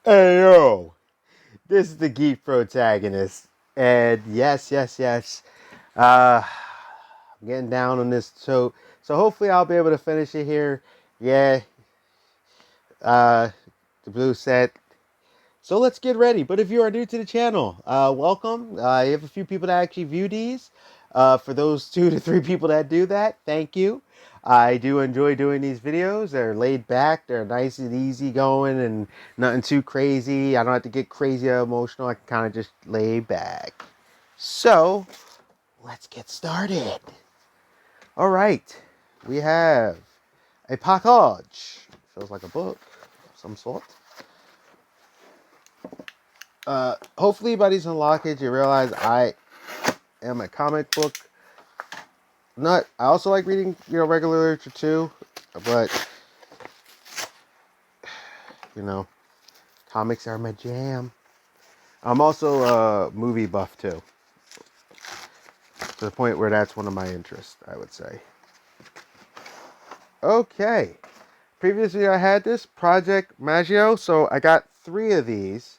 Hey yo, this is the geek protagonist, and yes. I'm getting down on this, so hopefully I'll be able to finish it here. Yeah, uh, the blue set. So let's get ready. But if you are new to the channel, welcome. You have a few people that actually view these. For those 2 to 3 people that do that, thank you. I do enjoy doing these videos. They're laid back. They're nice and easy going and nothing too crazy. I don't have to get crazy or emotional. I can kind of just lay back. So let's get started. All right. We have a package. Feels like a book of some sort. Hopefully by these unlockage you realize I am a comic book nut. I also like reading, regular literature too, but you know, comics are my jam. I'm also a movie buff too, to the point where that's one of my interests, I would say. Okay, previously I had this Project Maggio, so I got 3 of these.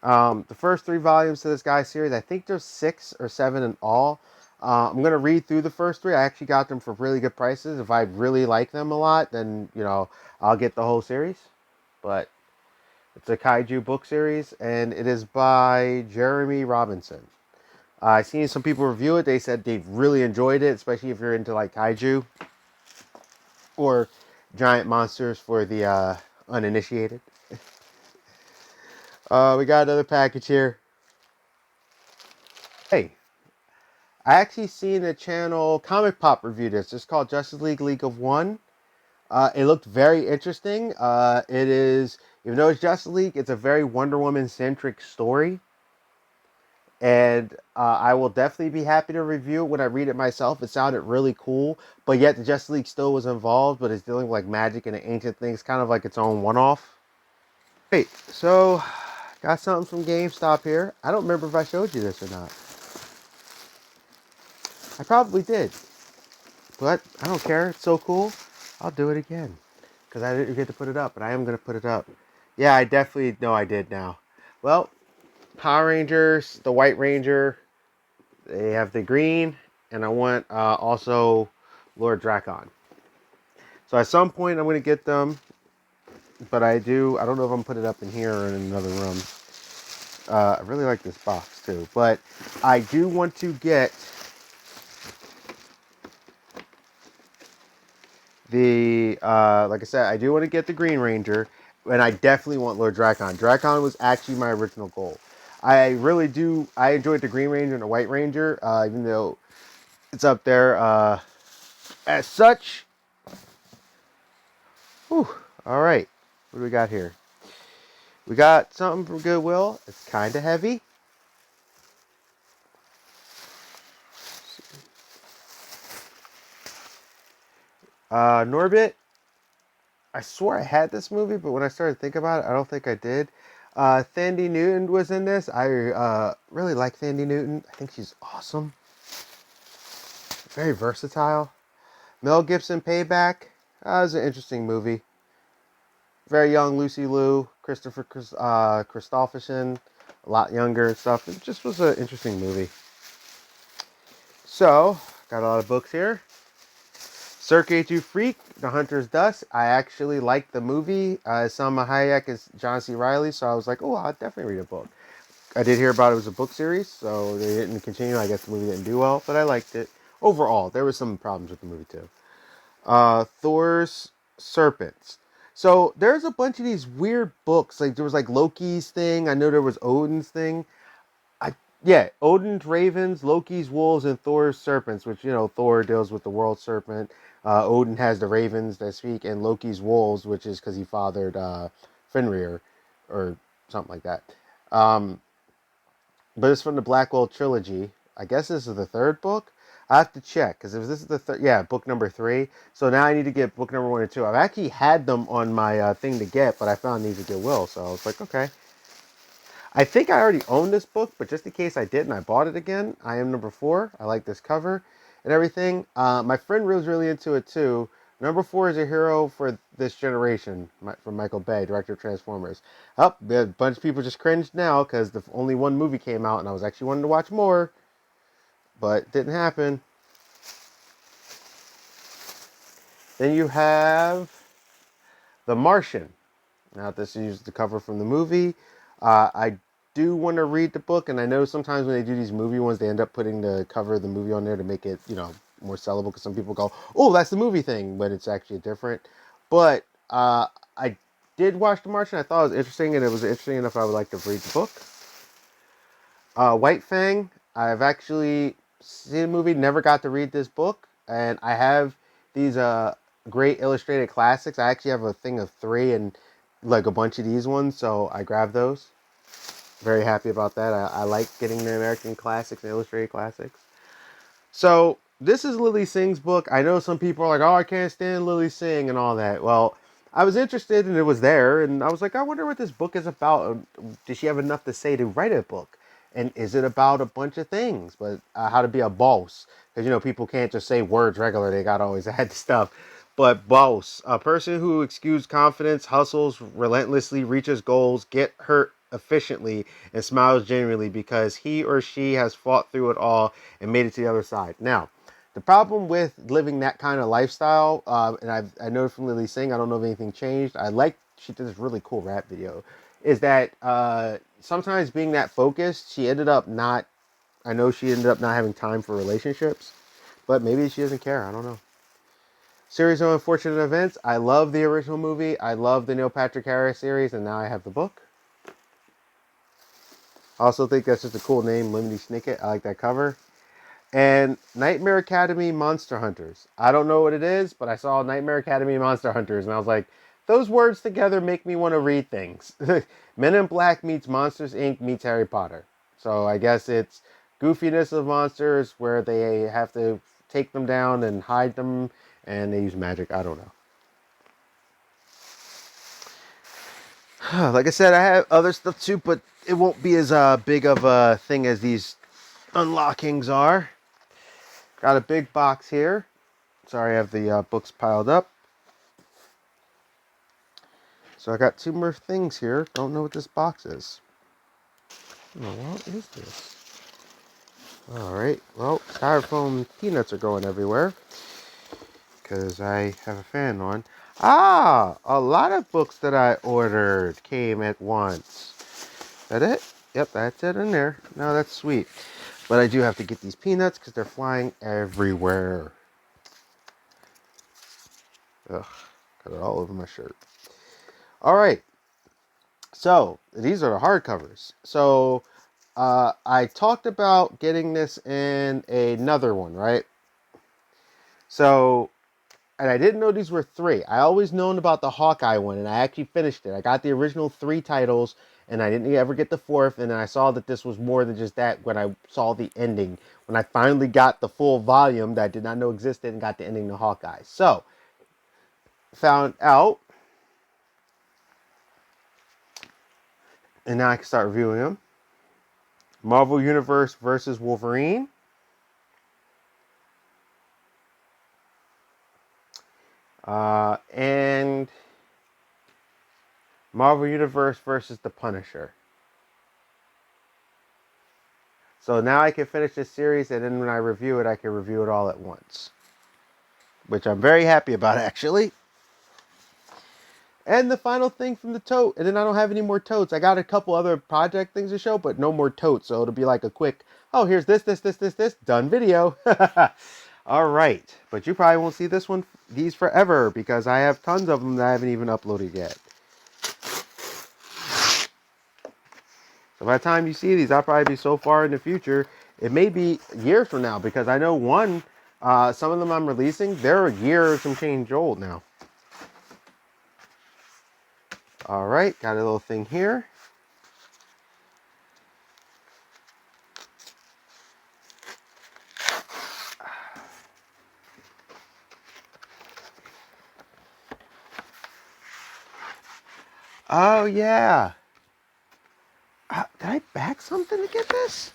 The first 3 volumes to this guy's series, I think there's 6 or 7 in all. I'm going to read through the first 3. I actually got them for really good prices. If I really like them a lot, then, I'll get the whole series. But it's a kaiju book series, and it is by Jeremy Robinson. I've seen some people review it. They said they really enjoyed it, especially if you're into like kaiju or giant monsters for the uninitiated. We got another package here. Hey, I actually seen the channel Comic Pop review this. It's called Justice League League of One. It looked very interesting. It is, even though it's Justice League, it's a very Wonder Woman centric story. And I will definitely be happy to review it when I read it myself. It sounded really cool, but yet the Justice League still was involved, but it's dealing with like magic and ancient things, kind of like its own one off. Wait, so got something from GameStop here. I don't remember if I showed you this or not. I probably did. But I don't care. It's so cool. I'll do it again. Because I didn't get to put it up, but I am going to put it up. Yeah, I definitely know I did now. Well, Power Rangers, the White Ranger, they have the green, and I want also Lord Drakon. So at some point I'm going to get them, but I don't know if I'm going to put it up in here or in another room. I really like this box too, but I do want to get like I said, I do want to get the Green Ranger, and I definitely want Lord Drakon. Drakon was actually my original goal. I really do. I enjoyed the Green Ranger and the White Ranger, even though it's up there as such. Whew. All right, what do we got here? We got something from Goodwill. It's kind of heavy. Norbit. I swore I had this movie, but when I started thinking about it, I don't think I did. Thandie Newton was in this. I really like Thandie Newton. I think she's awesome. Very versatile. Mel Gibson Payback. That was an interesting movie. Very young Lucy Liu, Christopherson, a lot younger and stuff. It just was an interesting movie. So, got a lot of books here. Circuit You Freak, The Hunter's Dust. I actually liked the movie. Salma Hayek is John C. Reilly, so I was like, oh, I'll definitely read a book. I did hear about it was a book series, so they didn't continue. I guess the movie didn't do well, but I liked it. Overall, there were some problems with the movie too. Thor's Serpents. So there's a bunch of these weird books. Like there was like Loki's thing. I know there was Odin's thing. Yeah, Odin's ravens, Loki's wolves, and Thor's serpents. Which Thor deals with the world serpent. Odin has the ravens that speak, and Loki's wolves, which is because he fathered Fenrir, or something like that. Um, but it's from the Blackwell trilogy. I guess this is the 3rd book. I have to check because if this is the third, yeah, book number 3. So now I need to get book number 1 and 2. I've actually had them on my thing to get, but I found these at Goodwill, so I was like, okay. I think I already own this book, but just in case I didn't, I bought it again. I Am Number 4. I like this cover and everything. My friend was really into it too. Number 4 is a hero for this generation from Michael Bay, director of Transformers. Oh, a bunch of people just cringed now because the only one movie came out, and I was actually wanting to watch more, but it didn't happen. Then you have The Martian. Now, this is the cover from the movie. I do want to read the book, and I know sometimes when they do these movie ones, they end up putting the cover of the movie on there to make it, more sellable, because some people go, oh, that's the movie thing, but it's actually different. But I did watch The Martian. I thought it was interesting, and it was interesting enough I would like to read the book. White Fang, I've actually seen the movie, never got to read this book, and I have these great illustrated classics. I actually have a thing of 3 and like a bunch of these ones, so I grabbed those. Very happy about that. I like getting the American classics and illustrated classics. So this is Lily Singh's book. I know some people are like, oh, I can't stand Lily Singh and all that. Well, I was interested and it was there, and I was like, I wonder what this book is about. Does she have enough to say to write a book? And is it about a bunch of things? But how to be a boss? Because people can't just say words regular. They got to always add stuff. But boss, a person who exudes confidence, hustles relentlessly, reaches goals, get hurt efficiently, and smiles genuinely because he or she has fought through it all and made it to the other side. Now, the problem with living that kind of lifestyle, and I know from Lily Singh, I don't know if anything changed. She did this really cool rap video, is that sometimes being that focused, I know she ended up not having time for relationships, but maybe she doesn't care. I don't know. Series of Unfortunate Events. I love the original movie. I love the Neil Patrick Harris series, and now I have the book. I also think that's just a cool name, Lemony Snicket. I like that cover. And Nightmare Academy Monster Hunters. I don't know what it is, but I saw Nightmare Academy Monster Hunters, and I was like, those words together make me want to read things. Men in Black meets Monsters, Inc. meets Harry Potter. So I guess it's goofiness of monsters where they have to take them down and hide them, and they use magic. I don't know. Like I said, I have other stuff too, but it won't be as big of a thing as these unlockings are. Got a big box here. Sorry, I have the books piled up. So I got 2 more things here. Don't know what this box is. Oh, what is this? Alright, well, styrofoam peanuts are going everywhere because I have a fan on. Ah, a lot of books that I ordered came at once. Is that it? Yep, that's it in there. No, that's sweet. But I do have to get these peanuts because they're flying everywhere. Ugh, got it all over my shirt. Alright, so these are the hardcovers. So I talked about getting this in another one, right? So, and I didn't know these were 3. I always known about the Hawkeye one, and I actually finished it. I got the original 3 titles, and I didn't ever get the 4th, and then I saw that this was more than just that when I saw the ending. When I finally got the full volume that I did not know existed and got the ending to Hawkeye. So, found out, and now I can start reviewing them. Marvel Universe versus Wolverine. And Marvel Universe versus The Punisher. So now I can finish this series, and then when I review it, I can review it all at once. Which I'm very happy about, actually. And the final thing from the tote, and then I don't have any more totes. I got a couple other project things to show, but no more totes. So it'll be like a quick, oh, here's this, done video. All right. But you probably won't see these forever, because I have tons of them that I haven't even uploaded yet. So by the time you see these, I'll probably be so far in the future. It may be years from now, because I know some of them I'm releasing, they're a year or some change old now. All right, got a little thing here. Oh, yeah. Did I back something to get this?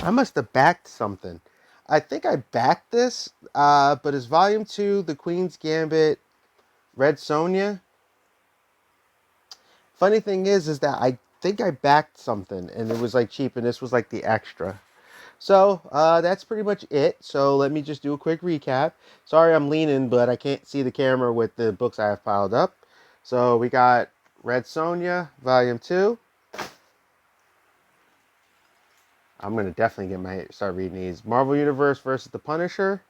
I must have backed something. I think I backed this, but it's Volume 2, The Queen's Gambit, Red Sonja. Funny thing is that I think I backed something and it was like cheap, and this was like the extra. So that's pretty much it. So let me just do a quick recap. Sorry I'm leaning, but I can't see the camera with the books I have piled up. So we got Red Sonja, Volume 2. I'm going to definitely start reading these. Marvel Universe versus the Punisher.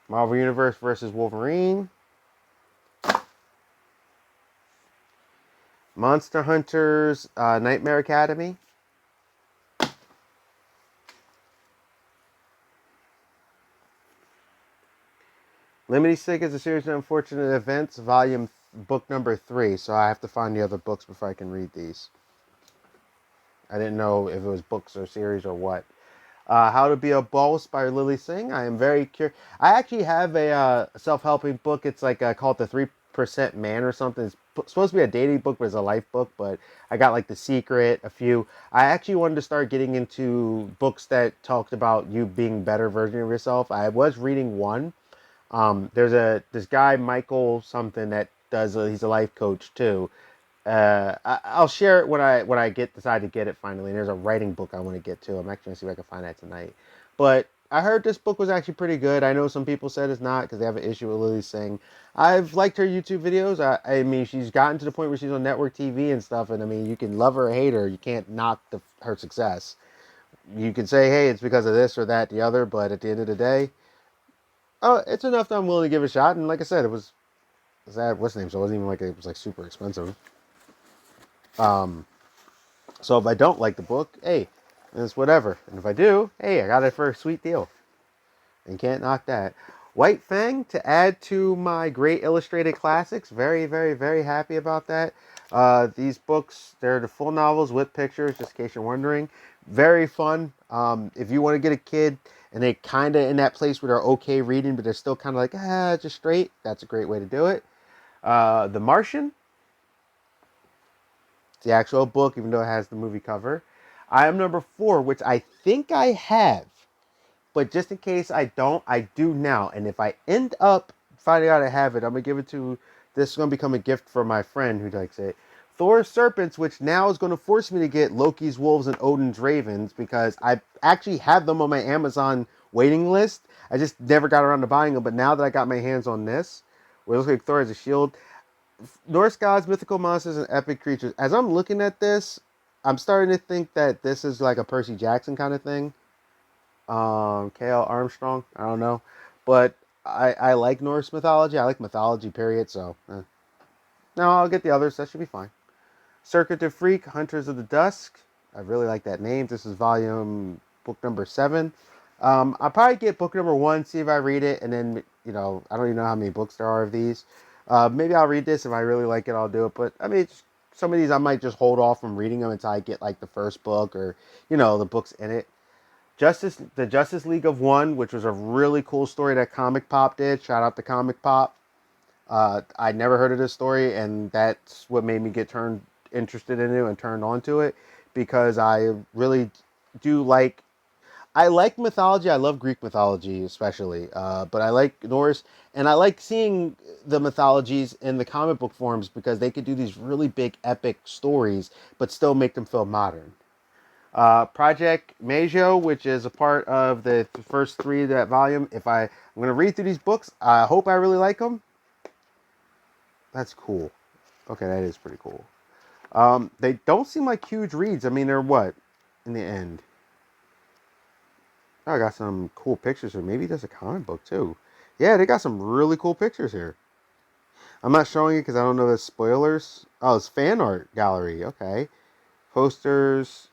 Marvel Universe versus Wolverine. Monster Hunters Nightmare Academy. Lemony Snicket, A Series of Unfortunate Events, book number 3. So I have to find the other books before I can read these. I didn't know if it was books or series or what. How to Be a Bawse by Lily Singh. I am very curious. I actually have a self-helping book. It's like called The 3% Man or something. It's supposed to be a dating book, but it's a life book. But I got like The Secret, a few. I actually wanted to start getting into books that talked about you being a better version of yourself. I was reading one. There's this guy Michael something that does. He's a life coach too. I'll share it when I decide to get it finally. And there's a writing book I want to get to. I'm actually gonna see if I can find that tonight. But I heard this book was actually pretty good. I know some people said it's not because they have an issue with Lily Singh. I've liked her YouTube videos. I mean, she's gotten to the point where she's on network TV and stuff. And I mean, you can love her or hate her. You can't knock her success. You can say, hey, it's because of this or that, the other. But at the end of the day, oh, it's enough that I'm willing to give it a shot. And like I said, it was that what's the name? So it wasn't even like it was like super expensive. Um, So if I don't like the book, hey, it's whatever. And if I do, hey, I got it for a sweet deal. And can't knock that. White Fang to add to my great illustrated classics. Very, very, very happy about that. These books, they're the full novels with pictures, just in case you're wondering. Very fun. If you want to get a kid and they kind of in that place where they're okay reading, but they're still kind of like, just straight, that's a great way to do it. The Martian, it's the actual book, even though it has the movie cover. I am number 4, which I think I have. But just in case I don't, I do now. And if I end up finding out I have it, I'm going to give it to, this is going to become a gift for my friend who likes it. Thor's Serpents, which now is going to force me to get Loki's Wolves and Odin's Ravens because I actually have them on my Amazon waiting list. I just never got around to buying them. But now that I got my hands on this, where it looks like Thor has a shield, Norse gods, mythical monsters, and epic creatures. As I'm looking at this, I'm starting to think that this is like a Percy Jackson kind of thing. K.L. Armstrong, I don't know. But I like Norse mythology. I like mythology, period. So, no, I'll get the others. That should be fine. Circuit to Freak, Hunters of the Dusk. I really like that name. This is book number 7. I'll probably get book number 1, see if I read it, and then, I don't even know how many books there are of these. Maybe I'll read this. If I really like it, I'll do it. But, I mean, some of these I might just hold off from reading them until I get, like, the first book or, the books in it. The Justice League of One, which was a really cool story that Comic Pop did. Shout out to Comic Pop. I never heard of this story, and that's what made me get turned interested in it and turned on to it because I really do like. I like mythology. I love Greek mythology, especially, but I like Norse, and I like seeing the mythologies in the comic book forms because they could do these really big, epic stories, but still make them feel modern. Project Majo, which is a part of the first 3 of that volume. I'm going to read through these books. I hope I really like them. That's cool. Okay, that is pretty cool. They don't seem like huge reads. I mean, they're what in the end? Oh, I got some cool pictures here. Maybe there's a comic book too. Yeah, they got some really cool pictures here. I'm not showing it because I don't know the spoilers. Oh, it's fan art gallery. Okay, posters.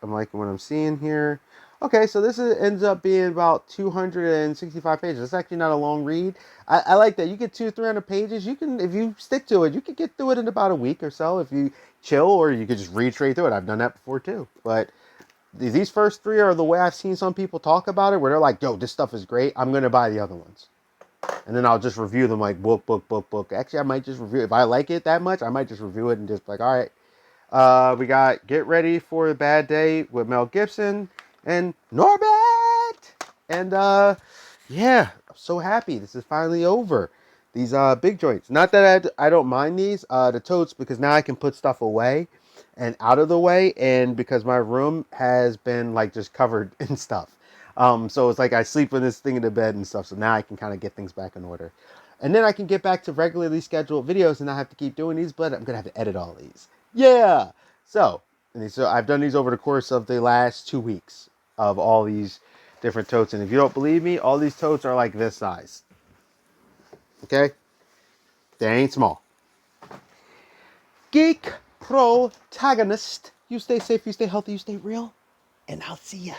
I'm liking what I'm seeing here. Okay, so ends up being about 265 pages. It's actually not a long read. I like that. You get 300 pages. You can, if you stick to it, you can get through it in about a week or so if you chill, or you could just read straight through it. I've done that before too. But these first 3 are the way I've seen some people talk about it, where they're like, yo, this stuff is great. I'm going to buy the other ones. And then I'll just review them like book, book, book, book. Actually, I might just review it. If I like it that much, I might just review it and just like, all right, we got Get Ready for a Bad Day with Mel Gibson and Norbert. And yeah, I'm so happy. This is finally over. These big joints. Not that I don't mind these the totes, because now I can put stuff away and out of the way, and because my room has been like just covered in stuff. So it's like I sleep in this thing in the bed and stuff. So now I can kind of get things back in order. And then I can get back to regularly scheduled videos and not have to keep doing these, but I'm going to have to edit all these. Yeah! So I've done these over the course of the last 2 weeks of all these different totes. And if you don't believe me, all these totes are like this size. Okay? They ain't small. Geek protagonist. You stay safe, you stay healthy, you stay real. And I'll see ya.